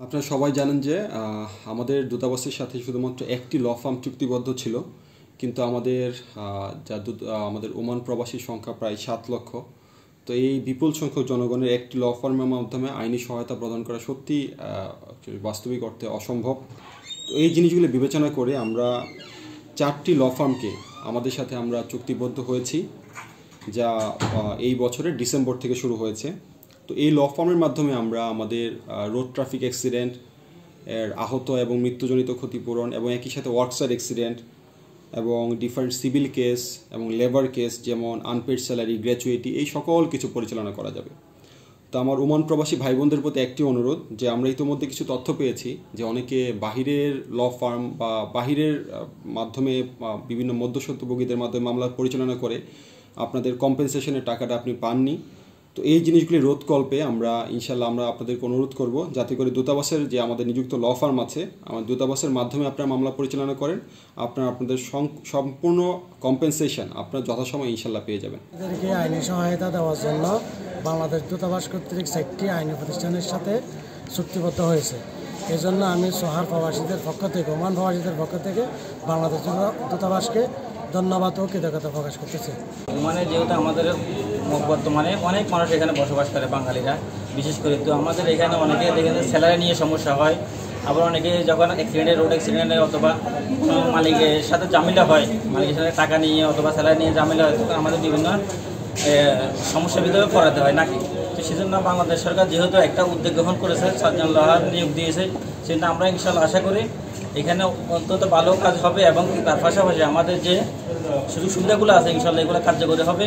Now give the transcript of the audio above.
আপনারা সবাই জানেন যে আমাদের দূতাবাসের সাথে শুধুমাত্র একটি ল ফার্ম চুক্তিবদ্ধ ছিল, কিন্তু আমাদের ওমান প্রবাসী সংখ্যা প্রায় 7 লক্ষ। তো এই বিপুল সংখ্যক জনগণের একটি ল ফার্মের মাধ্যমে আইনি সহায়তা প্রদান করা সত্যি বাস্তবিক অর্থে অসম্ভব। তো এই জিনিসগুলো বিবেচনা করে আমরা 4টি ল ফার্মকে আমাদের সাথে আমরা চুক্তিবদ্ধ হয়েছি, যা এই বছরের ডিসেম্বর থেকে শুরু হয়েছে। তো এই ল ফার্মের মাধ্যমে আমরা আমাদের রোড ট্রাফিক অ্যাক্সিডেন্ট এর আহত এবং মৃত্যুজনিত ক্ষতিপূরণ এবং একই সাথে ওয়ার্কসাইট অ্যাক্সিডেন্ট এবং ডিফারেন্ট সিভিল কেস এবং লেবার কেস, যেমন আনপেড স্যালারি, গ্র্যাচুইটি, এই সকল কিছু পরিচালনা করা যাবে। তো আমার ওমান প্রবাসী ভাই বোনদের প্রতি একটি অনুরোধ, যে আমরা ইতিমধ্যে কিছু তথ্য পেয়েছি যে অনেকে বাহিরের ল ফার্ম বা বাহিরের মাধ্যমে বিভিন্ন মধ্যস্বত্বভোগীদের মাধ্যমে মামলা পরিচালনা করে আপনাদের কম্পেনসেশনের টাকাটা আপনি পাননি। তো এই জিনিসগুলি রোধকল্পে আমরা ইনশাল্লাহ আপনাদেরকে অনুরোধ করব, যাতে করে দূতাবাসের যে আমাদের নিযুক্ত ল ফার্ম আছে, আমাদের দূতাবাসের মাধ্যমে আপনারা মামলা পরিচালনা করেন, আপনাদের সম্পূর্ণ কম্পেনসেশন আপনারা যথাসময়ে ইনশাল্লাহ পেয়ে যাবেন। এদেরকে আইনি সহায়তা দেওয়ার জন্য বাংলাদেশ দূতাবাস কর্তৃক 4টি আইনি প্রতিষ্ঠানের সাথে চুক্তিবদ্ধ হয়েছে। এই জন্য আমি সোহার প্রবাসীদের পক্ষ থেকে, ওমান প্রবাসীদের পক্ষ থেকে বাংলাদেশ দূতাবাসকে ধন্যবাদ ও কৃতজ্ঞতা প্রকাশ করতেছি। ওমানে যেহেতু আমাদের বর্তমানে অনেক মানুষ এখানে বসবাস করে, বাঙালিরা বিশেষ করে, তো আমাদের এখানে অনেকে এখানে স্যালারি নিয়ে সমস্যা হয়। আবার অনেকে যখন রোড অ্যাক্সিডেন্টে অথবা মালিকের সাথে ঝামেলা হয়, মালিকের সাথে টাকা নিয়ে অথবা স্যালারি নিয়ে ঝামেলা হয়, তখন আমাদের বিভিন্ন সমস্যার ভিতরে পড়াতে হয় নাকি। তো সেজন্য বাংলাদেশ সরকার যেহেতু একটা উদ্যোগ গ্রহণ করেছে, 7 জন লয়ার নিয়োগ দিয়েছে, সেজন্য আমরা ইনশাল্লাহ আশা করি এখানে অন্তত ভালো কাজ হবে এবং তার পাশাপাশি আমাদের যে সুযোগ সুবিধাগুলো আছে ইনশাল্লাহ এগুলো কার্যকরী হবে।